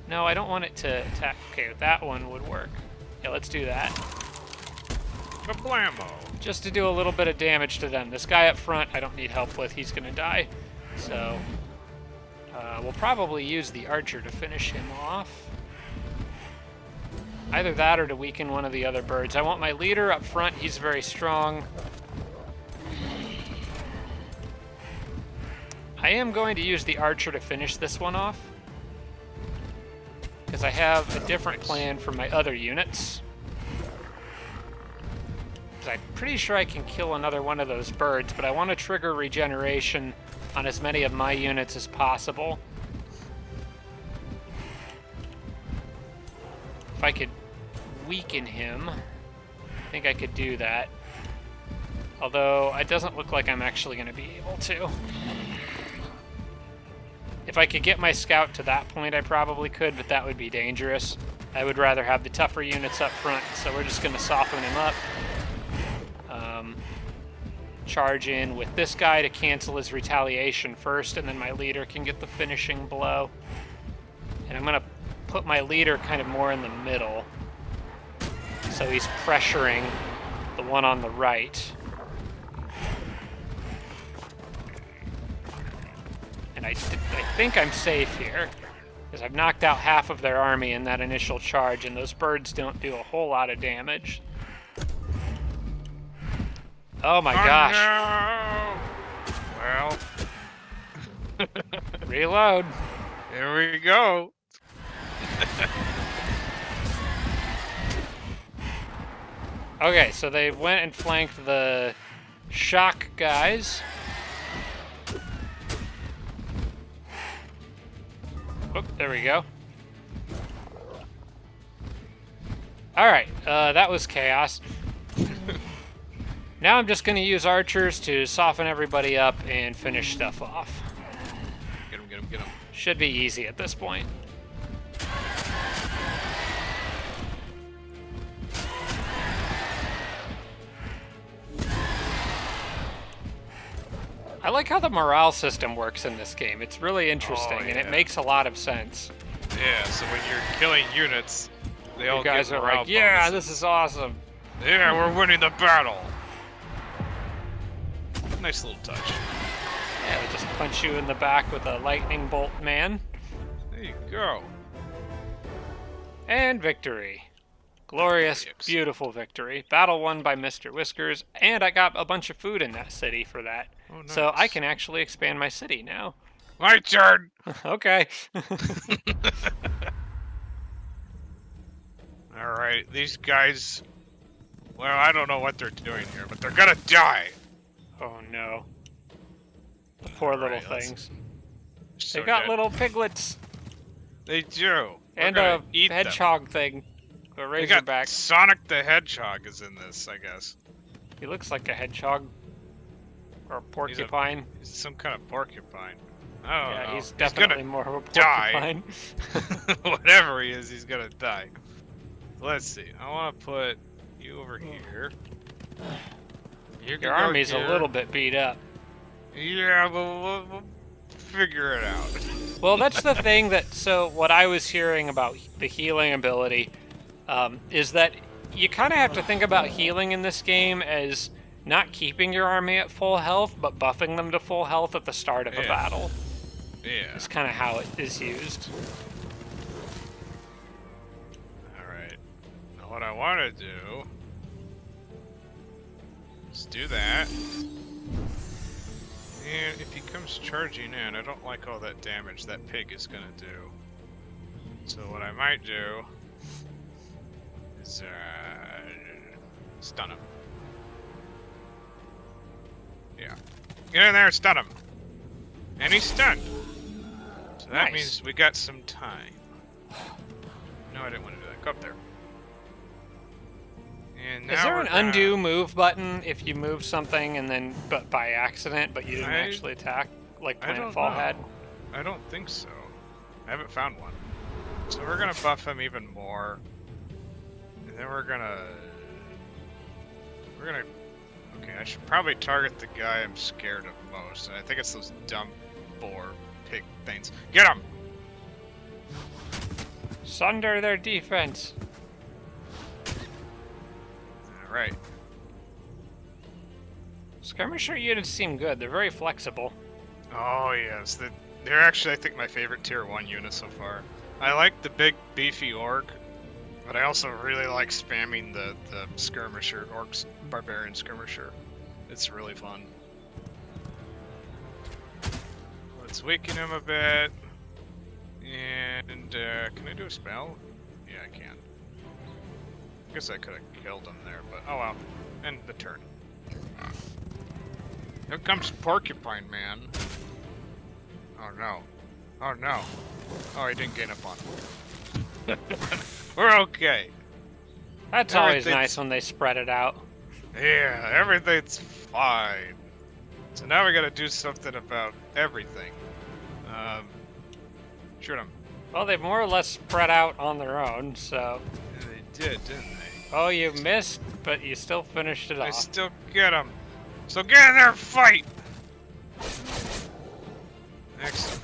No, I don't want it to attack. Okay, that one would work. Yeah, let's do that. Kablamo! Just to do a little bit of damage to them. This guy up front, I don't need help with. He's gonna die. So, we'll probably use the archer to finish him off. Either that or to weaken one of the other birds. I want my leader up front. He's very strong. I am going to use the archer to finish this one off, because I have a different plan for my other units. I'm pretty sure I can kill another one of those birds, but I want to trigger regeneration on as many of my units as possible. If I could weaken him, I think I could do that. Although, it doesn't look like I'm actually going to be able to. If I could get my scout to that point, I probably could, but that would be dangerous. I would rather have the tougher units up front, so we're just going to soften him up. Charge in with this guy to cancel his retaliation first, and then my leader can get the finishing blow. And I'm going to put my leader kind of more in the middle, so he's pressuring the one on the right. And I think I'm safe here, because I've knocked out half of their army in that initial charge, and those birds don't do a whole lot of damage. Oh my gosh. No! Well. Reload. Here we go. Okay, so they went and flanked the shock guys. Oh, there we go. Alright, that was chaos. Now I'm just going to use archers to soften everybody up and finish stuff off. Get him, get him, get him. Should be easy at this point. I like how the morale system works in this game. It's really interesting, and it makes a lot of sense. Yeah, so when you're killing units, they all You guys get are morale like, yeah, bonuses. this is awesome. Yeah, we're winning the battle. Nice little touch. Yeah, we just punch you in the back with a lightning bolt, man. There you go. And victory. Glorious, beautiful victory. Battle won by Mr. Whiskers, and I got a bunch of food in that city for that. Oh, nice. So I can actually expand my city now. My turn! Okay. Alright, these guys... Well, I don't know what they're doing here, but they're gonna die! Oh no. The poor little Alright, things. So They got dead. little piglets. They do. And We're a gonna eat them. hedgehog thing. A They got razorback. Sonic the Hedgehog is in this, I guess. He looks like a hedgehog. Or a porcupine. He's some kind of porcupine. I don't know. Yeah, he's definitely more of a die. porcupine. Whatever he is, he's gonna die. Let's see. I want to put you over here. Your army's a little bit beat up. Yeah, but we'll figure it out. Well, that's the thing that, so what I was hearing about the healing ability is that you kind of have to think about healing in this game as not keeping your army at full health, but buffing them to full health at the start of a battle. Yeah. It's kind of how it is used. Alright. Now what I want to do is do that. And if he comes charging in, I don't like all that damage that pig is going to do. So what I might do is stun him. Yeah. Get in there and stun him. And he's stunned. So that means we got some time. No, I didn't want to do that. Go up there. And now Is there an undo move button if you move something and then, but by accident, but you didn't actually attack, like Planetfall had? I don't think so. I haven't found one. So we're gonna buff him even more. And then we're gonna... Okay, I should probably target the guy I'm scared of most. And I think it's those dumb boar pig things. Get him! Sunder their defense. Alright. Skirmisher units seem good. They're very flexible. Oh yes, they're actually, I think, my favorite tier 1 unit so far. I like the big beefy orc, but I also really like spamming the skirmisher, orcs, barbarian skirmisher. It's really fun. Let's weaken him a bit. And, can I do a spell? Yeah, I can. I guess I could have killed him there, but oh well. End the turn. Here comes Porcupine Man. Oh no. Oh no. Oh, he didn't gain up on him. We're okay. That's always nice when they spread it out. Yeah, everything's fine. So now we gotta do something about everything. Shoot him. Well, they've more or less spread out on their own, so... Yeah, they did, didn't they? Oh, you missed, but you still finished it off. I still get him. So get in there and fight! Excellent.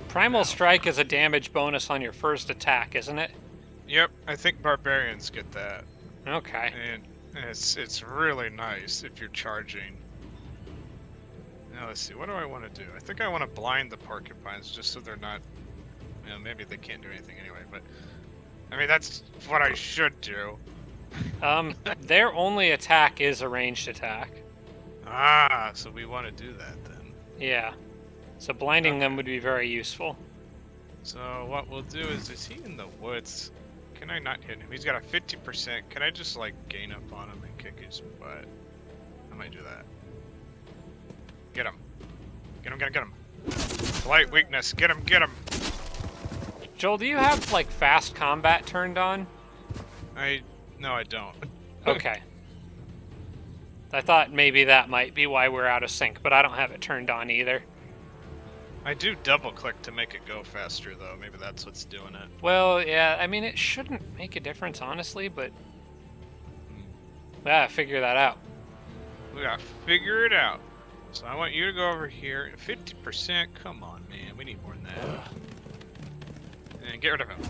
Primal Strike is a damage bonus on your first attack, isn't it? Yep, I think barbarians get that. Okay. And it's really nice if you're charging. Now let's see, what do I want to do? I think I want to blind the porcupines just so they're not... You know, maybe they can't do anything anyway, but... I mean, that's what I should do. Their only attack is a ranged attack. Ah, so we want to do that then. Yeah. So blinding them would be very useful. So what we'll do is he in the woods? Can I not hit him? He's got a 50%. Can I just, like, gain up on him and kick his butt? I might do that. Get him. Get him, get him. Slight weakness. Get him, get him. Joel, do you have, like, fast combat turned on? No, I don't. Okay. I thought maybe that might be why we're out of sync, but I don't have it turned on either. I do double click to make it go faster, though. Maybe that's what's doing it. Well, yeah, I mean, it shouldn't make a difference, honestly, but... yeah, figure that out. We gotta figure it out. So I want you to go over here. 50%? Come on, man. We need more than that. And get rid of him.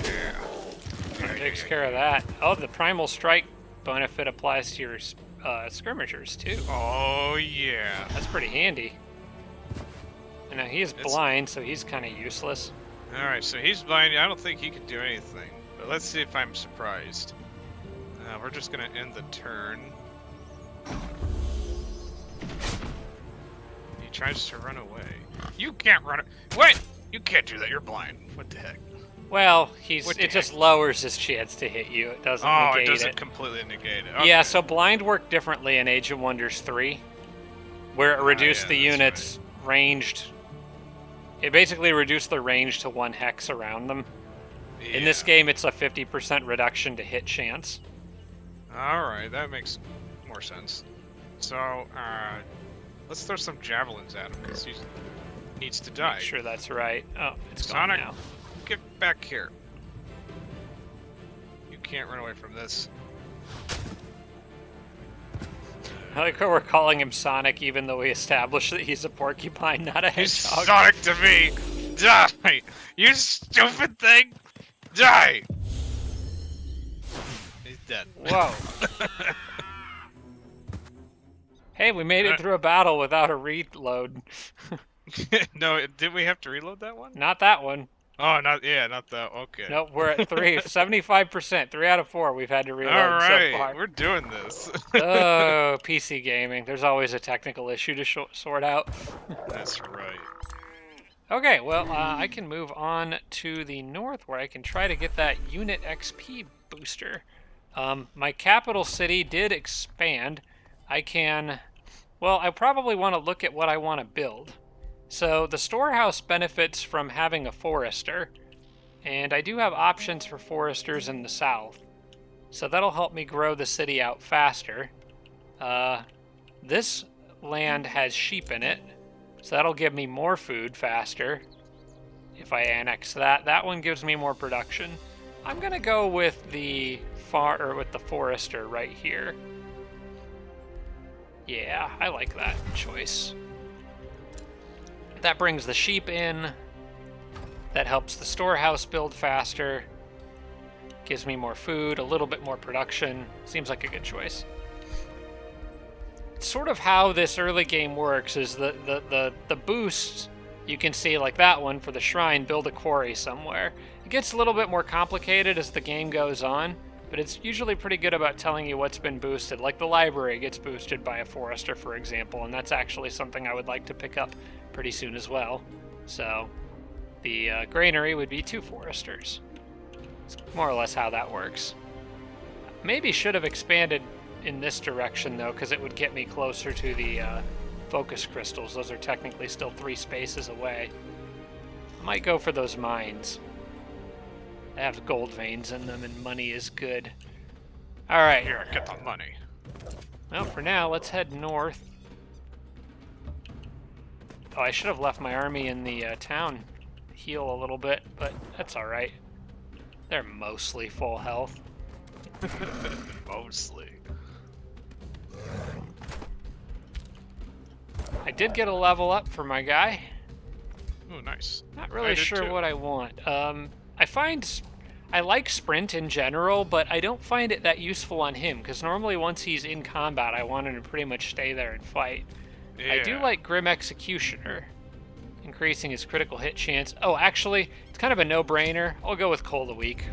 Yeah. That takes care of that. Oh, the Primal Strike benefit applies to your skirmishers, too. Oh, yeah. That's pretty handy. And now he is blind, so he's kind of useless. Alright, so he's blind. I don't think he can do anything. But let's see if I'm surprised. We're just gonna end the turn. He tries to run away. You can't run. What? You can't do that. You're blind. What the heck? Well, it just lowers his chance to hit you. It doesn't negate it doesn't completely negate it. Okay. Yeah, so blind worked differently in Age of Wonders 3, where it reduced the units ranged. It basically reduced the range to 1 hex around them. Yeah. In this game, it's a 50% reduction to hit chance. Alright, that makes more sense. So, let's throw some javelins at him, because he needs to die. Make sure that's right. Oh, it's Sonic, gone now. Get back here. You can't run away from this. I like how we're calling him Sonic, even though we established that he's a porcupine, not a hedgehog. He's Sonic to me! Die! You stupid thing! Die! He's dead. Whoa. Hey, we made it through a battle without a reload. No, did we have to reload that one? Not that one. Oh, not that. Okay. Nope, we're at 75%. 3 out of 4 we've had to reload so far. We're doing this. Oh, PC gaming. There's always a technical issue to sort out. That's right. Okay, well, I can move on to the north where I can try to get that unit XP booster. My capital city did expand. I probably want to look at what I want to build. So the storehouse benefits from having a forester, and I do have options for foresters in the south. So that'll help me grow the city out faster. This land has sheep in it, so that'll give me more food faster if I annex that. That one gives me more production. I'm gonna go with the forester right here. Yeah, I like that choice. That brings the sheep in. That helps the storehouse build faster. Gives me more food, a little bit more production. Seems like a good choice. Sort of how this early game works is the boosts you can see, like that one for the shrine, build a quarry somewhere. It gets a little bit more complicated as the game goes on, but it's usually pretty good about telling you what's been boosted. Like the library gets boosted by a forester, for example, and that's actually something I would like to pick up pretty soon as well. So the granary would be 2 foresters. It's more or less how that works. Maybe should have expanded in this direction though, because it would get me closer to the focus crystals. Those are technically still 3 spaces away. I might go for those mines. They have gold veins in them and money is good. Alright. Here, get the money. Well, for now, let's head north. Oh, I should have left my army in the town to heal a little bit, but that's alright. They're mostly full health. Mostly. I did get a level up for my guy. Oh, nice. Not really sure what I want. I like sprint in general, but I don't find it that useful on him, because normally once he's in combat, I want him to pretty much stay there and fight. Yeah. I do like Grim Executioner, increasing his critical hit chance. Oh, actually, it's kind of a no-brainer. I'll go with Cold a Week,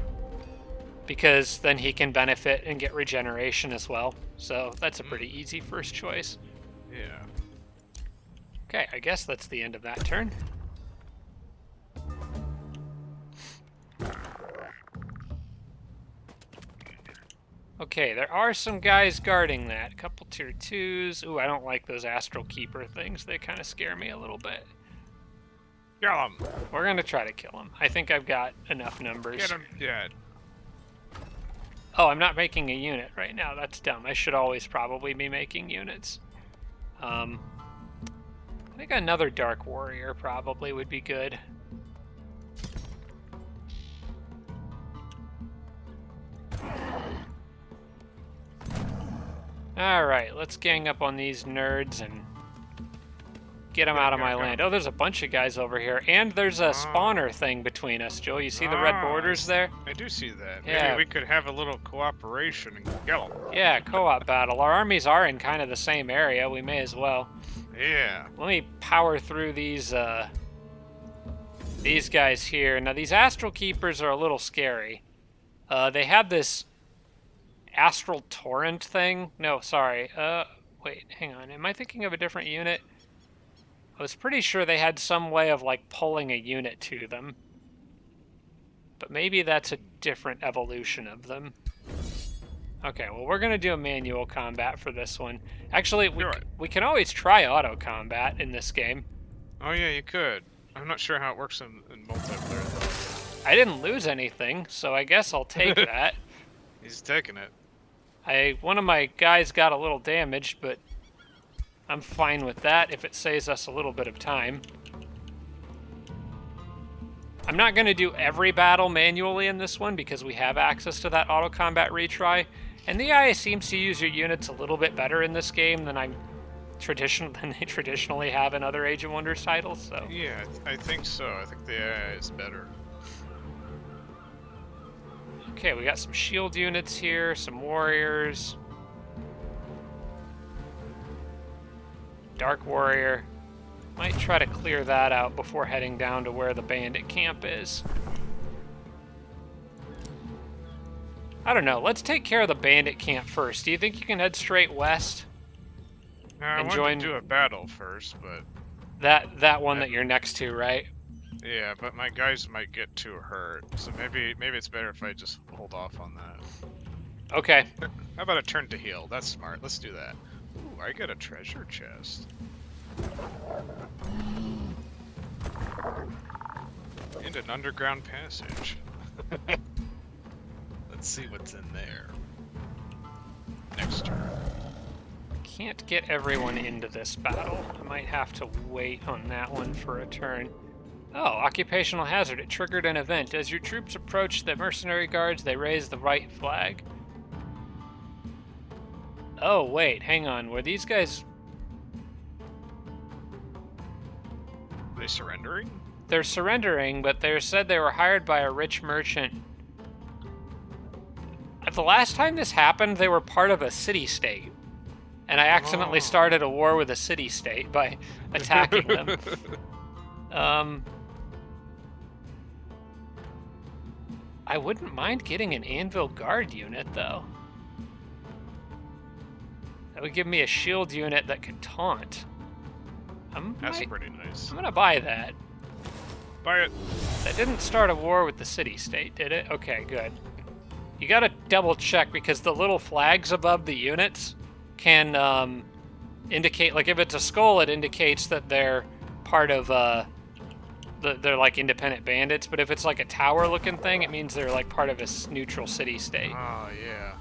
because then he can benefit and get regeneration as well. So that's a pretty easy first choice. Yeah. Okay, I guess that's the end of that turn. Okay, there are some guys guarding that. A couple tier 2s. Ooh, I don't like those Astral Keeper things. They kind of scare me a little bit. Kill him. We're going to try to kill them. I think I've got enough numbers. Get him dead. Oh, I'm not making a unit right now. That's dumb. I should always probably be making units. I think another Dark Warrior probably would be good. Alright, let's gang up on these nerds and get them out of my land. Oh, there's a bunch of guys over here. And there's a spawner thing between us, Joel. You see the red borders there? I do see that. Yeah. Maybe we could have a little cooperation and kill them. Yeah, co-op battle. Our armies are in kind of the same area. We may as well. Yeah. Let me power through these guys here. Now, these Astral Keepers are a little scary. They have this Astral Torrent thing. No, sorry. Wait, hang on. Am I thinking of a different unit? I was pretty sure they had some way of, like, pulling a unit to them. But maybe that's a different evolution of them. Okay, well, we're going to do a manual combat for this one. Actually, we can always try auto combat in this game. Oh, yeah, you could. I'm not sure how it works in multiplayer, though. I didn't lose anything, so I guess I'll take that. He's taking it. One of my guys got a little damaged, but I'm fine with that if it saves us a little bit of time. I'm not going to do every battle manually in this one because we have access to that auto combat retry, and the AI seems to use your units a little bit better in this game than they traditionally have in other Age of Wonders titles. So yeah, I think so. I think the AI is better. Okay, we got some shield units here, some warriors. Dark Warrior. Might try to clear that out before heading down to where the bandit camp is. I don't know. Let's take care of the bandit camp first. Do you think you can head straight west? I wanted to do a battle first, but... That one that you're next to, right? Yeah, but my guys might get too hurt, so maybe it's better if I just hold off on that. Okay. How about a turn to heal? That's smart. Let's do that. Ooh, I get a treasure chest. And an underground passage. Let's see what's in there. Next turn. Can't get everyone into this battle. I might have to wait on that one for a turn. Oh, occupational hazard. It triggered an event. As your troops approach the mercenary guards, they raise the right flag. Oh, wait, hang on. Were these guys... Are they surrendering? They're surrendering, but they said they were hired by a rich merchant. The last time this happened, they were part of a city-state. And I accidentally started a war with a city-state by attacking them. I wouldn't mind getting an Anvil Guard unit, though. That would give me a shield unit that could taunt. That's pretty nice. I'm gonna buy that. Buy it. That didn't start a war with the city-state, did it? Okay, good. You gotta double check because the little flags above the units can indicate, like if it's a skull, it indicates that they're part of they're like independent bandits, but if it's like a tower-looking thing, it means they're like part of a neutral city-state. Oh, yeah.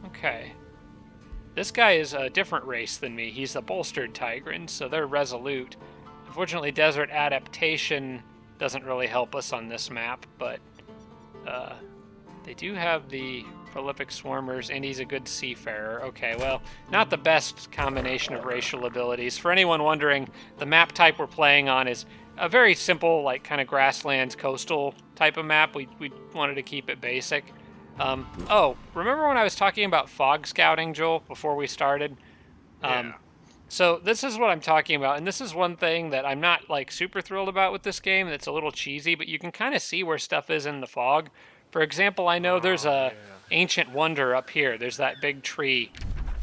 Okay. This guy is a different race than me. He's a bolstered Tigran, so they're resolute. Unfortunately, desert adaptation doesn't really help us on this map, but they do have the prolific swarmers, and he's a good seafarer. Okay, well, not the best combination of racial abilities. For anyone wondering, the map type we're playing on is a very simple, like, kind of grasslands, coastal type of map. We wanted to keep it basic. Oh, remember when I was talking about fog scouting, Joel, before we started? Yeah. So this is what I'm talking about, and this is one thing that I'm not, like, super thrilled about with this game. That's a little cheesy, but you can kind of see where stuff is in the fog. For example, I know there's a ancient wonder up here. There's that big tree.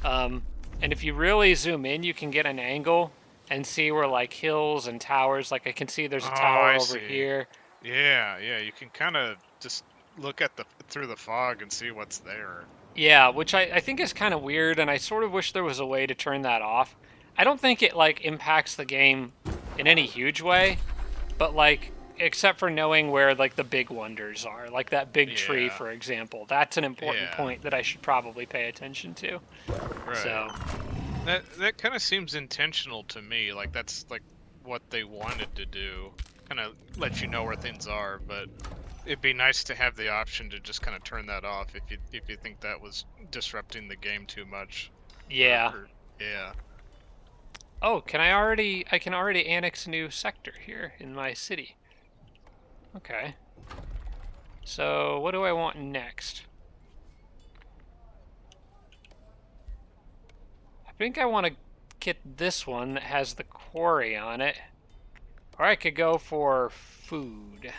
And if you really zoom in, you can get an angle and see where, like, hills and towers, like I can see there's a tower over here. Yeah, you can kind of just look at through the fog and see what's there. Yeah, which I think is kind of weird, and I sort of wish there was a way to turn that off. I don't think it like impacts the game in any huge way, but like except for knowing where like the big wonders are, like that big tree, Yeah, for example. That's an important yeah, point that I should probably pay attention to. right. So, That kind of seems intentional to me. Like that's like what they wanted to do, kind of let you know where things are. But it'd be nice to have the option to just kind of turn that off if you think that was disrupting the game too much. yeah. Or yeah. Oh, I can already annex a new sector here in my city. Okay. So, what do I want next? I think I want to get this one that has the quarry on it. Or I could go for food.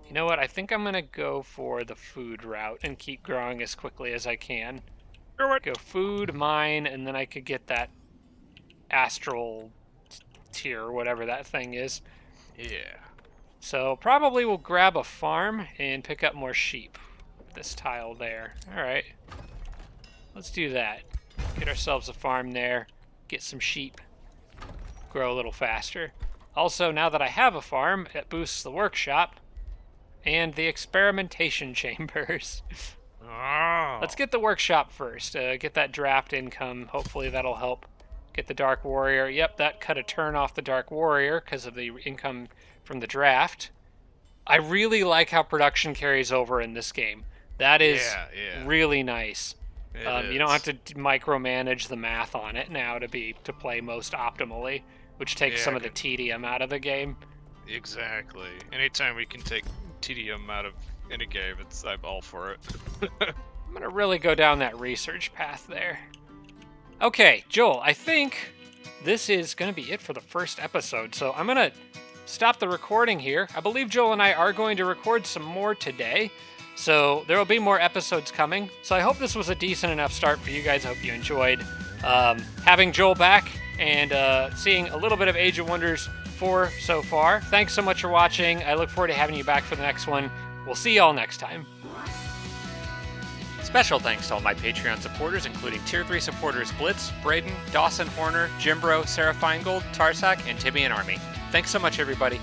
You know what? I think I'm going to go for the food route and keep growing as quickly as I can. Screw Go it. food, mine, and then I could get that astral tier or whatever that thing is. Yeah. So probably we'll grab a farm and pick up more sheep. This tile there. All right. Let's do that. Get ourselves a farm there. Get some sheep. Grow a little faster. Also, now that I have a farm, it boosts the workshop and the experimentation chambers. Let's Oh. get the workshop first. Get that draft income. Hopefully that'll help. Get the Dark Warrior. Yep, that cut a turn off the Dark Warrior because of the income from the draft. I really like how production carries over in this game. That is Yeah, yeah. really nice. It You don't have is. to micromanage the math on it now to play most optimally, which takes Yeah, some of the tedium out of the game. exactly. Anytime we can take tedium out of any game, I'm all for it. I'm gonna really go down that research path there. Okay, Joel, I think this is gonna be it for the first episode. So I'm gonna stop the recording here. I believe Joel and I are going to record some more today. So there will be more episodes coming. So I hope this was a decent enough start for you guys. I hope you enjoyed having Joel back and seeing a little bit of Age of Wonders 4 so far. Thanks so much for watching. I look forward to having you back for the next one. We'll see y'all next time. Special thanks to all my Patreon supporters, including Tier 3 supporters Blitz, Braden, Dawson Horner, Jimbro, Sarah Feingold, Tarsak, and Tibby and Army. Thanks so much, everybody.